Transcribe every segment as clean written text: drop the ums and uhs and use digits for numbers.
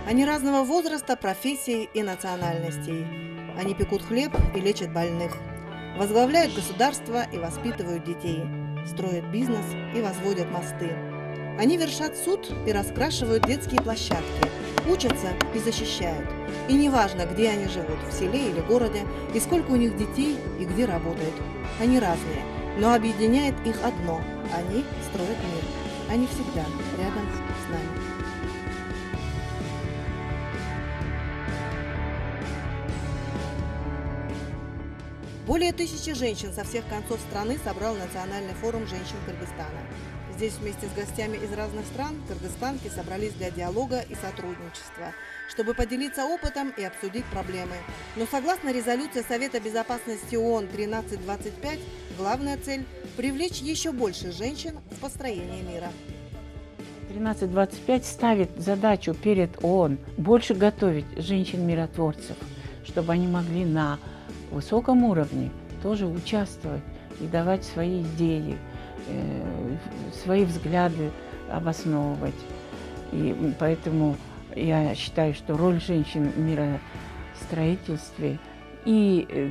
Они разного возраста, профессий и национальностей. Они пекут хлеб и лечат больных, возглавляют государство и воспитывают детей, строят бизнес и возводят мосты. Они вершат суд и раскрашивают детские площадки, учатся и защищают. И неважно, где они живут, в селе или городе, и сколько у них детей и где работают. Они разные, но объединяет их одно – они строят мир. Они всегда рядом с нами. Более 1000 женщин со всех концов страны собрал Национальный форум женщин Кыргызстана. Здесь вместе с гостями из разных стран кыргызстанки собрались для диалога и сотрудничества, чтобы поделиться опытом и обсудить проблемы. Но согласно резолюции Совета безопасности ООН 1325, главная цель – привлечь еще больше женщин в построение мира. 1325 ставит задачу перед ООН больше готовить женщин-миротворцев, чтобы они могли на высоком уровне тоже участвовать и давать свои идеи, свои взгляды обосновывать. И поэтому я считаю, что роль женщин в миростроительстве и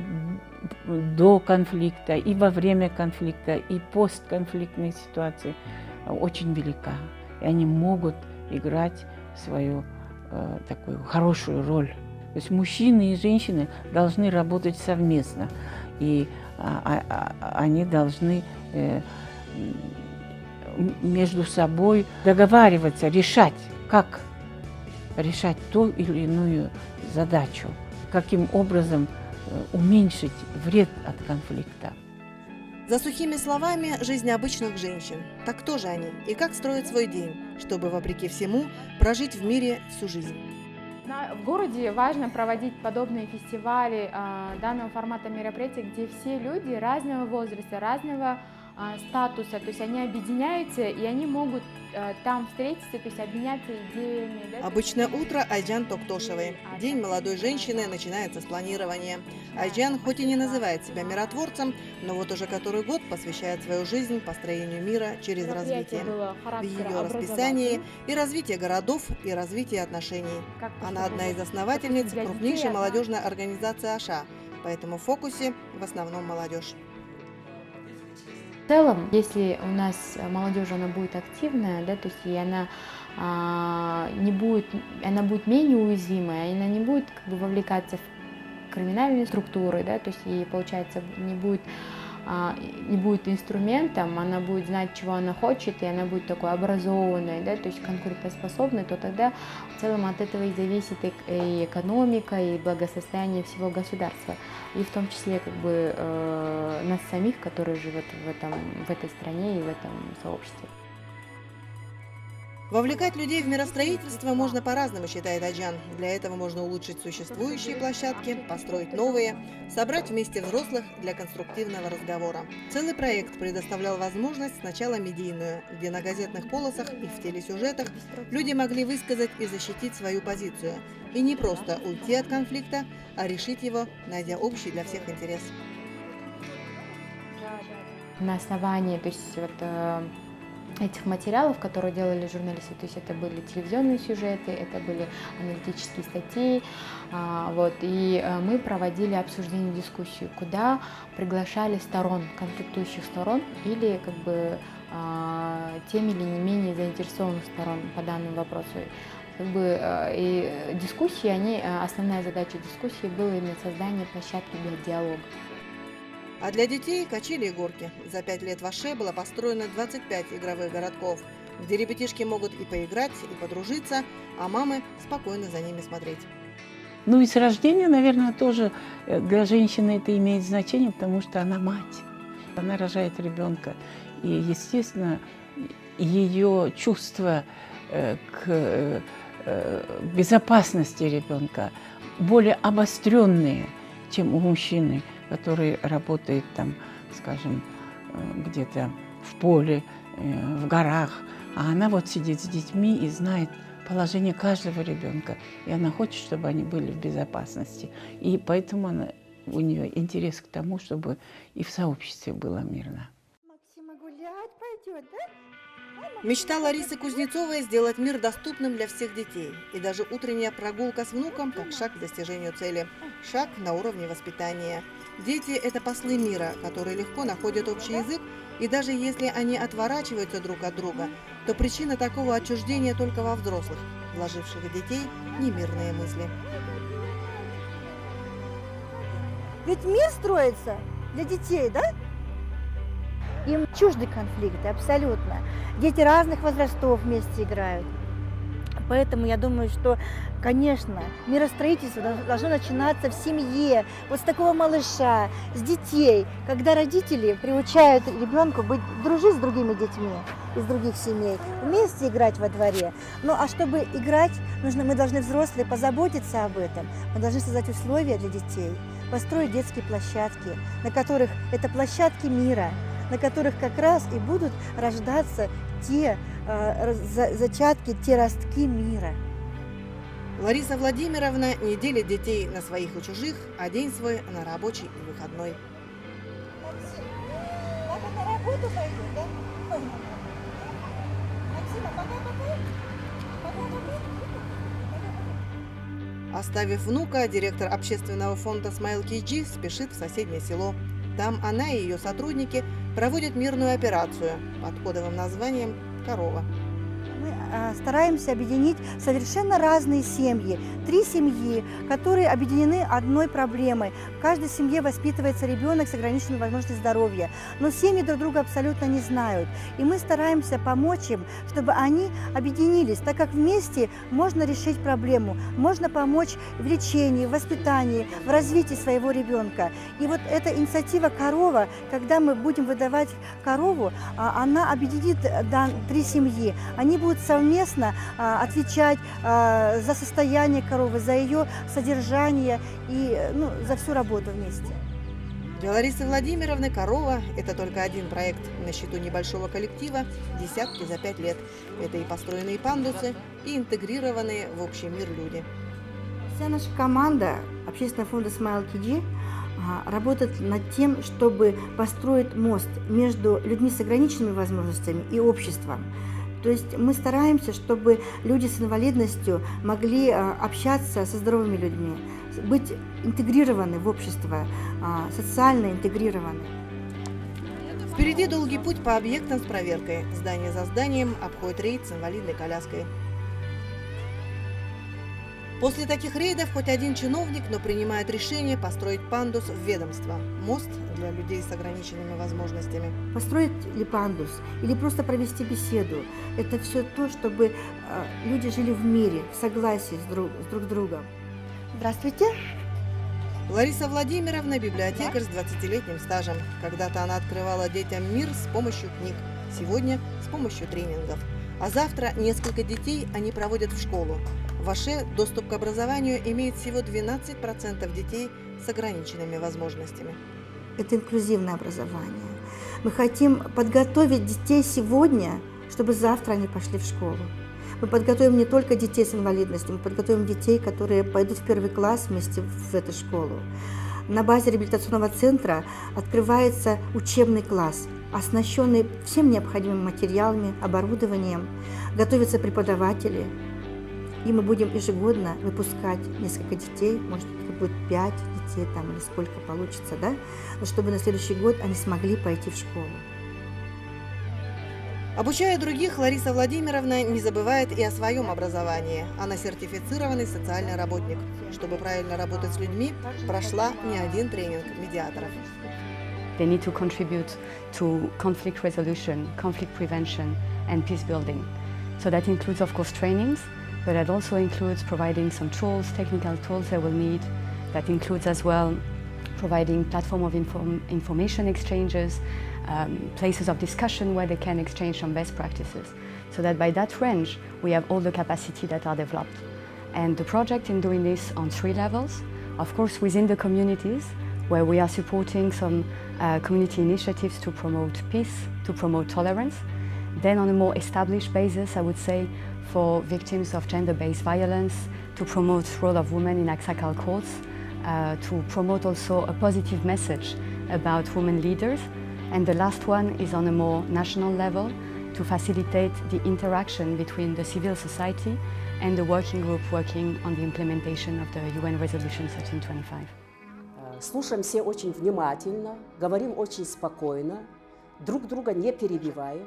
до конфликта, и во время конфликта, и постконфликтной ситуации очень велика. И они могут играть свою такую хорошую роль. То есть мужчины и женщины должны работать совместно, и они должны между собой договариваться, решать, как решать ту или иную задачу, каким образом уменьшить вред от конфликта. За сухими словами жизнь обычных женщин. Так кто же они и как строят свой день, чтобы, вопреки всему, прожить в мире всю жизнь? В городе важно проводить подобные фестивали данного формата мероприятий, где все люди разного возраста, разного статуса, то есть они объединяются и они могут там встретиться, то есть обменяться идеями. Да? Обычное утро Айджан Токтошевой. День молодой женщины начинается с планирования. Айджан хоть и не называет себя миротворцем, но вот уже который год посвящает свою жизнь построению мира через развитие. В ее расписании и развитие городов, и развитие отношений. Она одна из основательниц крупнейшей молодежной организации АША, поэтому в фокусе в основном молодежь. В целом, если у нас молодежь она будет активная, да, то есть и она будет менее уязвимая, она не будет как бы вовлекаться в криминальные структуры, да, то есть и получается не будет инструментом, она будет знать, чего она хочет, и она будет такой образованной, да, то есть конкурентоспособной, то тогда в целом от этого и зависит и экономика, и благосостояние всего государства, и в том числе как бы нас самих, которые живут в этой стране и в этом сообществе. Вовлекать людей в миростроительство можно по-разному, считает Айджан. Для этого можно улучшить существующие площадки, построить новые, собрать вместе взрослых для конструктивного разговора. Целый проект предоставлял возможность сначала медийную, где на газетных полосах и в телесюжетах люди могли высказать и защитить свою позицию. И не просто уйти от конфликта, а решить его, найдя общий для всех интерес. На основании, то есть этих материалов, которые делали журналисты, то есть это были телевизионные сюжеты, это были аналитические статьи, и мы проводили обсуждение, дискуссию, куда приглашали конфликтующих сторон или как бы тем или не менее заинтересованных сторон по данному вопросу. И дискуссии, основная задача дискуссии была именно создание площадки для диалога. А для детей – качели и горки. За 5 лет в Аше было построено 25 игровых городков, где ребятишки могут и поиграть, и подружиться, а мамы спокойно за ними смотреть. Ну и с рождения, наверное, тоже для женщины это имеет значение, потому что она мать. Она рожает ребенка. И, естественно, ее чувство к безопасности ребенка более обостренные, чем у мужчины, который работает там, скажем, где-то в поле, в горах, а она вот сидит с детьми и знает, положение каждого ребенка. И она хочет, чтобы они были в безопасности. И поэтому у нее интерес к тому, чтобы и в сообществе было мирно. Максима гулять пойдет, да? Мечта Ларисы Кузнецовой – сделать мир доступным для всех детей. И даже утренняя прогулка с внуком – как шаг к достижению цели. Шаг на уровне воспитания. Дети – это послы мира, которые легко находят общий язык. И даже если они отворачиваются друг от друга, то причина такого отчуждения только во взрослых, вложивших в детей немирные мысли. Ведь мир строится для детей, да? Им чужды конфликты, абсолютно. Дети разных возрастов вместе играют. Поэтому я думаю, что, конечно, миростроительство должно начинаться в семье, вот с такого малыша, с детей, когда родители приучают ребенка дружить с другими детьми из других семей, вместе играть во дворе. Ну а чтобы играть, мы должны, взрослые, позаботиться об этом. Мы должны создать условия для детей, построить детские площадки, на которых это площадки мира, на которых как раз и будут рождаться те зачатки, те ростки мира. Лариса Владимировна не делит детей на своих и чужих, а день свой на рабочий и выходной. Максим, папа на работу пойдет, да? Максима, пока-пока. Оставив внука, директор общественного фонда Smile KG спешит в соседнее село. Там она и ее сотрудники проводят мирную операцию под кодовым названием «Корова». Мы стараемся объединить совершенно разные семьи. 3 семьи, которые объединены одной проблемой. В каждой семье воспитывается ребенок с ограниченными возможностями здоровья. Но семьи друг друга абсолютно не знают. И мы стараемся помочь им, чтобы они объединились, так как вместе можно решить проблему. Можно помочь в лечении, в воспитании, в развитии своего ребенка. И вот эта инициатива «Корова», когда мы будем выдавать корову, она объединит 3 семьи. Они будут совместно отвечать за состояние коровы, за ее содержание и за всю работу вместе. Для Ларисы Владимировны «Корова» – это только один проект на счету небольшого коллектива, десятки за 5 лет. Это и построенные пандусы, и интегрированные в общий мир люди. Вся наша команда общественного фонда Smile KG работает над тем, чтобы построить мост между людьми с ограниченными возможностями и обществом. То есть мы стараемся, чтобы люди с инвалидностью могли общаться со здоровыми людьми, быть интегрированы в общество, социально интегрированы. Впереди долгий путь по объектам с проверкой. Здание за зданием обходит рейд с инвалидной коляской. После таких рейдов хоть один чиновник, но принимает решение построить пандус в ведомство. Мост для людей с ограниченными возможностями. Построить ли пандус или просто провести беседу – это все то, чтобы люди жили в мире, в согласии друг с другом. Здравствуйте. Лариса Владимировна – библиотекарь с 20-летним стажем. Когда-то она открывала детям мир с помощью книг, сегодня – с помощью тренингов. А завтра несколько детей они проводят в школу. В Аше доступ к образованию имеет всего 12% детей с ограниченными возможностями. Это инклюзивное образование. Мы хотим подготовить детей сегодня, чтобы завтра они пошли в школу. Мы подготовим не только детей с инвалидностью, мы подготовим детей, которые пойдут в 1 класс вместе в эту школу. На базе реабилитационного центра открывается учебный класс, оснащенный всем необходимыми материалами, оборудованием. Готовятся преподаватели. И мы будем ежегодно выпускать несколько детей, может, это будет 5 детей там, или сколько получится, да? Но чтобы на следующий год они смогли пойти в школу. Обучая других, Лариса Владимировна не забывает и о своем образовании. Она сертифицированный социальный работник. Чтобы правильно работать с людьми, прошла не один тренинг медиаторов. They need to contribute to conflict resolution, conflict prevention and peace building. So that includes, of course, trainings, but that also includes providing some tools, technical tools they will need. That includes as well providing platform of information exchanges, places of discussion where they can exchange some best practices. So that by that range, we have all the capacity that are developed. And the project in doing this on 3 levels, of course within the communities, where we are supporting some community initiatives to promote peace, to promote tolerance. Then on a more established basis, I would say, for victims of gender-based violence, to promote the role of women in Aksakal courts, to promote also a positive message about women leaders. And the last one is on a more national level, to facilitate the interaction between the civil society and the working group working on the implementation of the UN Resolution 1325. Слушаем все очень внимательно, говорим очень спокойно, друг друга не перебиваем.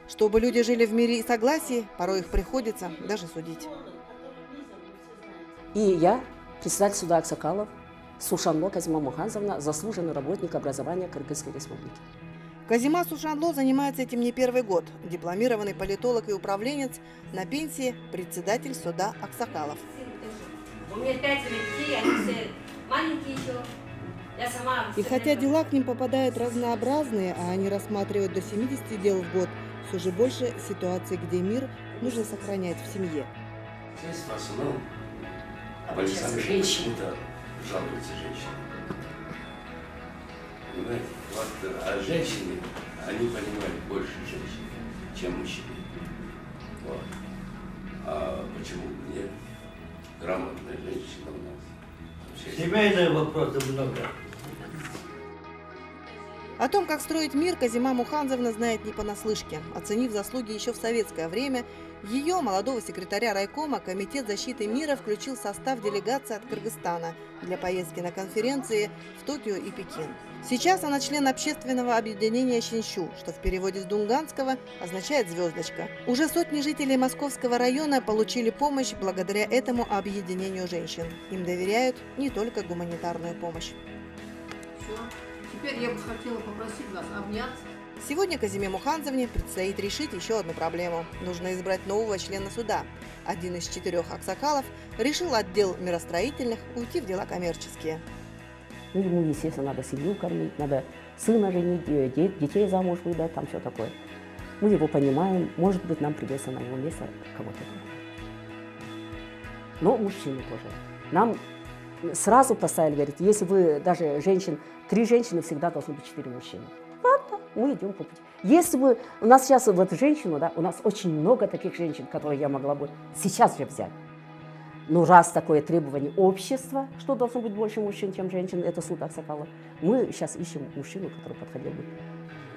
Чтобы люди жили в мире и согласии, порой их приходится даже судить. И я, председатель суда Аксакалов, Сушанло Казима Муханзовна, заслуженный работник образования Кыргызской Республики. Казима Сушанло занимается этим не первый год. Дипломированный политолог и управленец, на пенсии председатель суда Аксакалов. У меня 5 детей, они все маленькие еще. Я сама... И хотя дела к ним попадают разнообразные, а они рассматривают до 70 дел в год, все же больше ситуаций, где мир нужно сохранять в семье. Здесь в основном женщины-то жалуются женщины. Понимаете? Вот, а женщины, они понимают больше женщин, чем мужчины. Вот. А почему нет? Грамотная женщина у нас. Семейные вопросы много. О том, как строить мир, Казима Муханзовна знает не понаслышке. Оценив заслуги еще в советское время, ее, молодого секретаря райкома, Комитет защиты мира включил в состав делегации от Кыргызстана для поездки на конференции в Токио и Пекин. Сейчас она член общественного объединения «Щинщу», что в переводе с дунганского означает «звездочка». Уже сотни жителей Московского района получили помощь благодаря этому объединению женщин. Им доверяют не только гуманитарную помощь. Теперь я бы хотела попросить вас обняться. Сегодня Казиме Муханзовне предстоит решить еще одну проблему. Нужно избрать нового члена суда. Один из 4 аксакалов решил от дел миростроительных уйти в дела коммерческие. Ну, ему, естественно, надо семью кормить, надо сына женить, детей замуж выдать, там все такое. Мы его понимаем, может быть, нам придется на его место кого-то. Но мужчины тоже. Нам сразу поставили, говорит, если вы даже 3 женщины, всегда должны быть 4 мужчины. Ладно, мы идем по пути. Если бы у нас сейчас вот женщину, да, у нас очень много таких женщин, которые я могла бы сейчас же взять. Но раз такое требование общества, что должно быть больше мужчин, чем женщин, это суд Аксакалов, мы сейчас ищем мужчину, который подходил бы.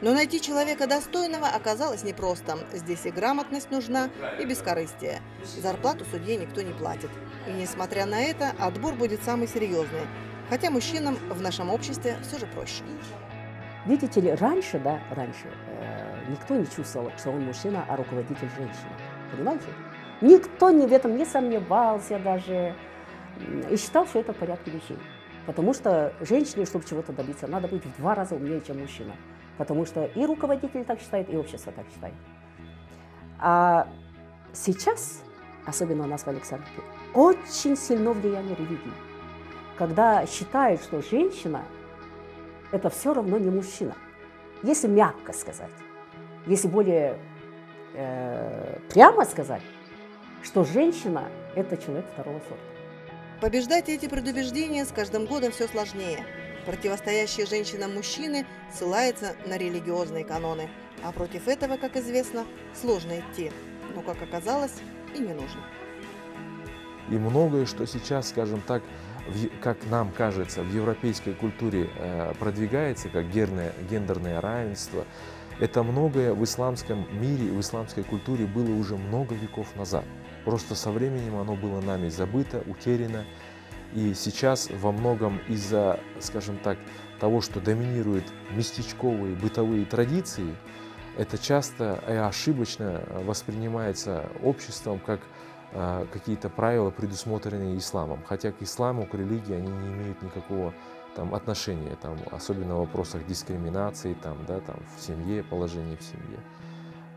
Но найти человека достойного оказалось непросто. Здесь и грамотность нужна, и бескорыстие. Зарплату судье никто не платит. И несмотря на это, отбор будет самый серьезный. Хотя мужчинам в нашем обществе все же проще. Видите ли, раньше никто не чувствовал, что он мужчина, а руководитель женщина. Понимаете? Никто в этом не сомневался даже и считал, что это в порядке вещей. Потому что женщине, чтобы чего-то добиться, надо быть в 2 раза умнее, чем мужчина. Потому что и руководитель так считает, и общество так считает. А сейчас, особенно у нас в Александровке, очень сильно влияние религии. Когда считают, что женщина – это все равно не мужчина. Если мягко сказать, если более прямо сказать, что женщина – это человек 2-го сорта. Побеждать эти предубеждения с каждым годом все сложнее. Противостоящие женщинам мужчины ссылаются на религиозные каноны. А против этого, как известно, сложно идти. Но, как оказалось, и не нужно. И многое, что сейчас, скажем так, как нам кажется, в европейской культуре продвигается, как гендерное равенство, это многое в исламском мире, в исламской культуре было уже много веков назад. Просто со временем оно было нами забыто, утеряно. И сейчас во многом из-за, скажем так, того, что доминируют местечковые бытовые традиции, это часто и ошибочно воспринимается обществом как какие-то правила, предусмотренные исламом. Хотя к исламу, к религии они не имеют никакого отношения, особенно в вопросах дискриминации, в семье, положение в семье.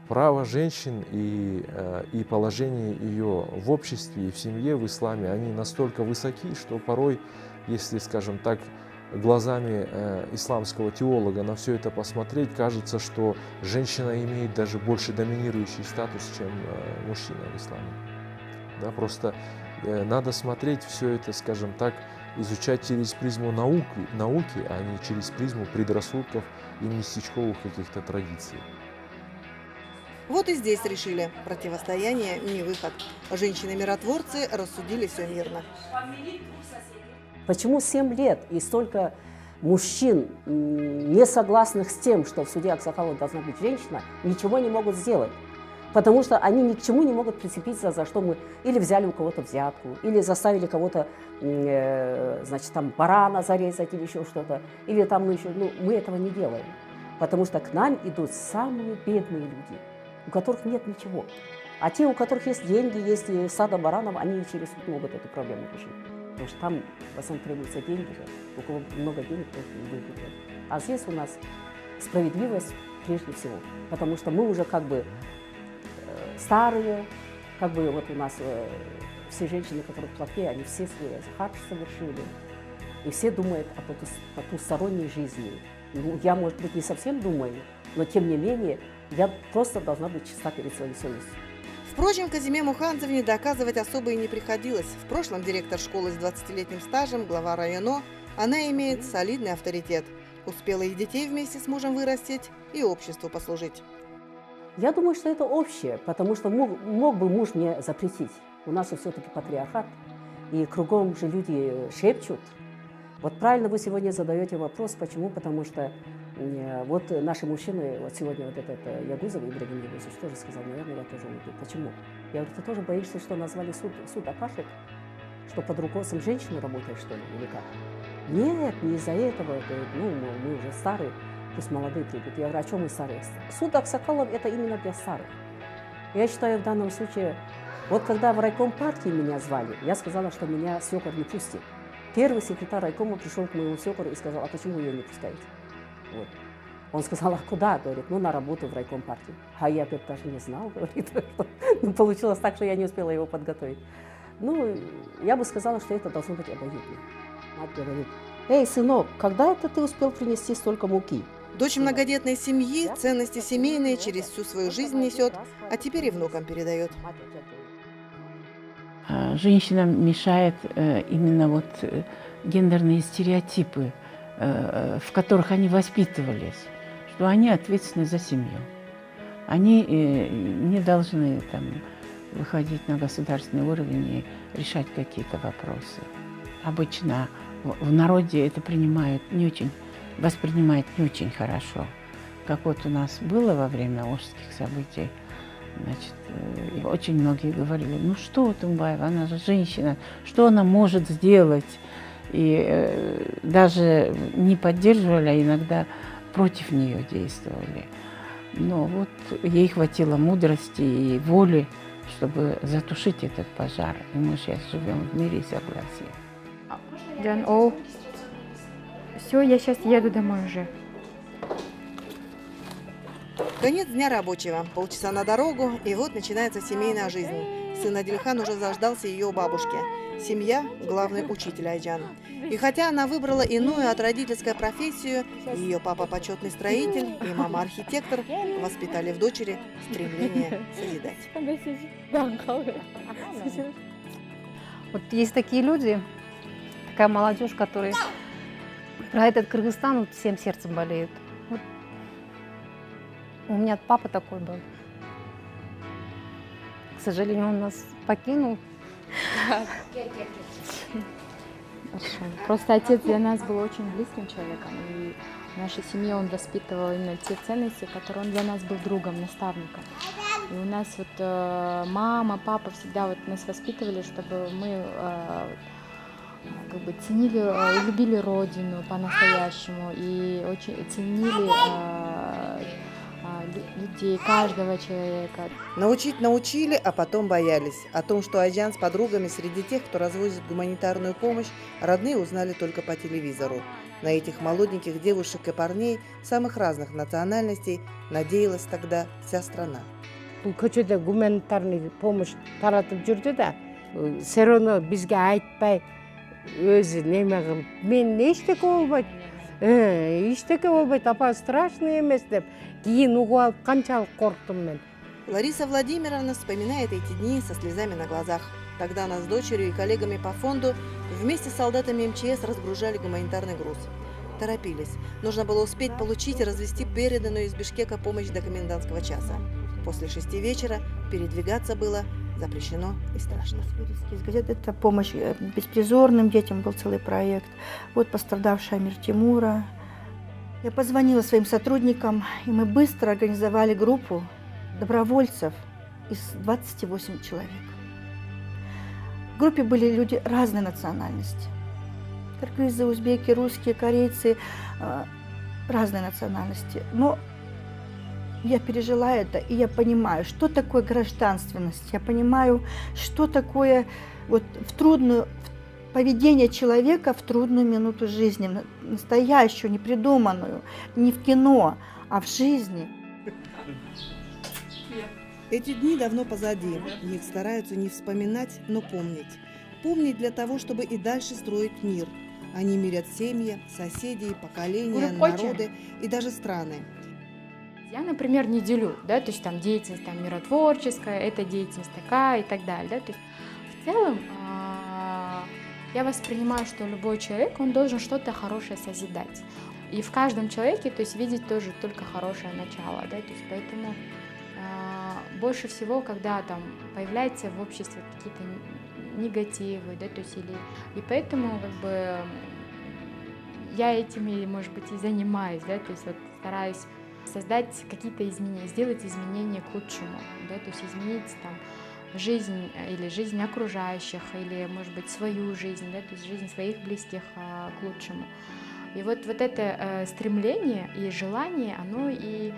Право женщин и положение ее в обществе и в семье в исламе, они настолько высоки, что порой, если, скажем так, глазами исламского теолога на все это посмотреть, кажется, что женщина имеет даже больше доминирующий статус, чем мужчина в исламе. Да, просто надо смотреть все это, скажем так, изучать через призму науки, а не через призму предрассудков и местечковых каких-то традиций. Вот и здесь решили, противостояние не выход. Женщины-миротворцы рассудили все мирно. Почему 7 лет и столько мужчин, не согласных с тем, что в суде Аксакалова должна быть женщина, ничего не могут сделать? Потому что они ни к чему не могут прицепиться, за что мы или взяли у кого-то взятку, или заставили кого-то, значит, там барана зарезать или еще что-то, или там мы еще, мы этого не делаем. Потому что к нам идут самые бедные люди, у которых нет ничего. А те, у которых есть деньги, есть стадо баранов, они через суд могут эту проблему решить. Потому что там в основном требуются деньги же. У кого много денег, тот не будет. А здесь у нас справедливость прежде всего. Потому что мы уже как бы старые, как бы вот у нас все женщины, которые в платке, они все свой хадж совершили. И все думают о потусторонней жизни. Я, может быть, не совсем думаю, но тем не менее, я просто должна быть чиста перед своей совестью. Впрочем, Казиме Муханцевне доказывать особо и не приходилось. В прошлом директор школы с 20-летним стажем, глава района, она имеет солидный авторитет. Успела и детей вместе с мужем вырастить, и обществу послужить. Я думаю, что это общее, потому что мог бы муж мне запретить. У нас все-таки патриархат, и кругом же люди шепчут. Вот правильно вы сегодня задаете вопрос, почему? Потому что вот наши мужчины, вот сегодня вот этот Ягузов, Ибрагим Ягузов, тоже сказал, наверное, я тоже уйду. Почему? Я говорю, ты тоже боишься, что назвали суд опашек? Что под руководством женщины работаешь, что ли, или как? Нет, не из-за этого. Мы уже старые, пусть молодые придут. Я говорю, а чем мы старые? Суд Аксакалов – это именно для старых. Я считаю, в данном случае, вот когда в райком партии меня звали, я сказала, что меня свекор не пустит. Первый секретарь райкома пришел к моему свекору и сказал, а почему вы ее не пускаете? Вот. Он сказал, а куда? Говорит, на работу в райком партии. А я опять даже не знал, говорит, что получилось так, что я не успела его подготовить. Я бы сказала, что это должно быть обоюдно. Мать говорит, эй, сынок, когда это ты успел принести столько муки? Дочь многодетной семьи ценности семейные через всю свою жизнь несет, а теперь и внукам передает. Женщинам мешает именно вот гендерные стереотипы, в которых они воспитывались, что они ответственны за семью. Они не должны там выходить на государственный уровень и решать какие-то вопросы. Обычно в народе это воспринимают не очень хорошо. Как вот у нас было во время Ожских событий, значит, очень многие говорили, ну что Тумбаева, она же женщина, что она может сделать? И даже не поддерживали, а иногда против нее действовали. Но вот ей хватило мудрости и воли, чтобы затушить этот пожар. И мы сейчас живем в мире и согласии. Джан, все, я сейчас еду домой уже. Конец дня рабочего. Полчаса на дорогу, и вот начинается семейная жизнь. Сын Адильхан уже заждался ее у бабушки. Семья – главный учитель Айджан. И хотя она выбрала иную от родительской профессию, ее папа – почетный строитель и мама – архитектор, воспитали в дочери стремление созидать. Вот есть такие люди, такая молодежь, которые про этот Кыргызстан вот всем сердцем болеют. Вот. У меня папа такой был. К сожалению, он нас покинул. Просто отец для нас был очень близким человеком, и в нашей семье он воспитывал именно те ценности, которые он для нас был другом, наставником. И у нас вот мама, папа всегда вот нас воспитывали, чтобы мы как бы ценили и любили родину по-настоящему, и очень ценили людей, каждого человека. Научить научили, а потом боялись. О том, что Айджан с подругами среди тех, кто развозит гуманитарную помощь, родные узнали только по телевизору. На этих молоденьких девушек и парней самых разных национальностей надеялась тогда вся страна. Көчөдө гуманитарный помощь таратып жүрдү да, Сероно бизге айтпай өзү неме кылып, мен эчтеке болбойт, апа страшный эмес деп, кийин угуп алып канчалык корктум мен. Лариса Владимировна вспоминает эти дни со слезами на глазах. Тогда она с дочерью и коллегами по фонду вместе с солдатами МЧС разгружали гуманитарный груз. Торопились. Нужно было успеть получить и развести переданную из Бишкека помощь до комендантского часа. После 6 вечера передвигаться было запрещено и страшно. Из газет это помощь беспризорным детям, был целый проект. Вот пострадавшая Амир Тимура. Я позвонила своим сотрудникам, и мы быстро организовали группу добровольцев из 28 человек. В группе были люди разной национальности. Кыргызы, узбеки, русские, корейцы, разной национальности. Но я пережила это, и я понимаю, что такое гражданственность. Я понимаю, что такое вот поведение человека в трудную минуту жизни, настоящую, не придуманную, не в кино, а в жизни. Эти дни давно позади. Их стараются не вспоминать, но помнить. Помнить для того, чтобы и дальше строить мир. Они мирят семьи, соседей, поколения, народы и даже страны. Я, например, не делю, да, то есть там деятельность там, миротворческая, эта деятельность такая и так далее. Да, то есть в целом я воспринимаю, что любой человек, он должен что-то хорошее созидать. И в каждом человеке, то есть видеть тоже только хорошее начало, да, то есть поэтому больше всего, когда там появляются в обществе какие-то негативы, да, то есть и поэтому как бы я этими, может быть, и занимаюсь, да, то есть вот стараюсь создать какие-то изменения, сделать изменения к лучшему, да, то есть изменить там жизнь или жизнь окружающих, или, может быть, свою жизнь, да, то есть жизнь своих близких к лучшему. И вот это стремление и желание, оно и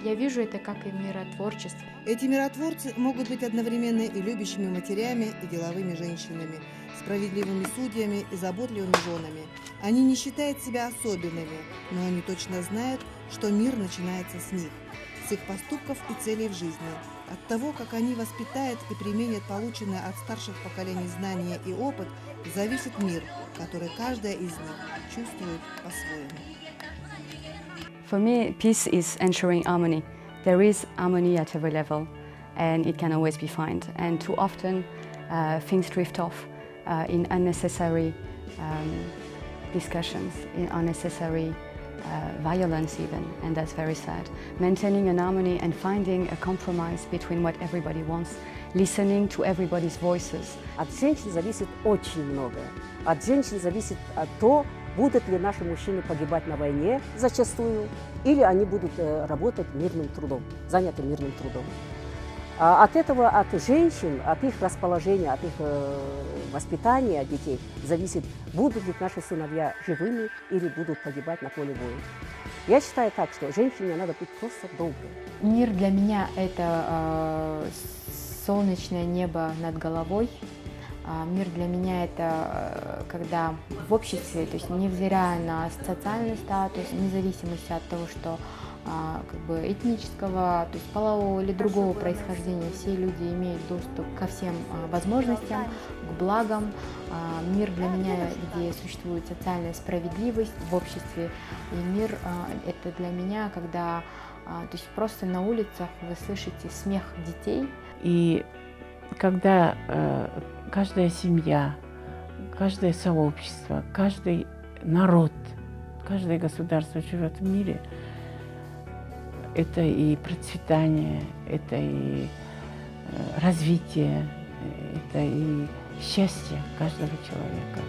я вижу это как и миротворчество. Эти миротворцы могут быть одновременно и любящими матерями, и деловыми женщинами, справедливыми судьями и заботливыми женами. Они не считают себя особенными, но они точно знают, что мир начинается с них, с их поступков и целей в жизни, от того, как они воспитают и применят полученное от старших поколений знания и опыт, зависит мир, который каждая из них чувствует по-своему. For me, peace is ensuring harmony. There is harmony at every level, and it can always be found. And too often, things drift off in unnecessary discussions, in unnecessary violence even, and that's very sad. Maintaining an harmony and finding a compromise between what everybody wants, listening to everybody's voices. От женщин зависит очень многое. От женщин зависит то, будут ли наши мужчины погибать на войне зачастую, или они будут работать мирным трудом, заняты мирным трудом. От этого, от женщин, от их расположения, от их воспитания детей зависит, будут ли наши сыновья живыми или будут погибать на поле боя. Я считаю так, что женщине надо быть просто доброй. Мир для меня – это солнечное небо над головой. Мир для меня – это когда в обществе, то есть невзирая на социальный статус, вне зависимости от того, что как бы этнического, то есть полового или другого происхождения, все люди имеют доступ ко всем возможностям, к благам. Мир для меня, где существует социальная справедливость в обществе, и мир это для меня, когда то есть просто на улицах вы слышите смех детей. И когда каждая семья, каждое сообщество, каждый народ, каждое государство живет в мире, это и процветание, это и развитие, это и счастье каждого человека.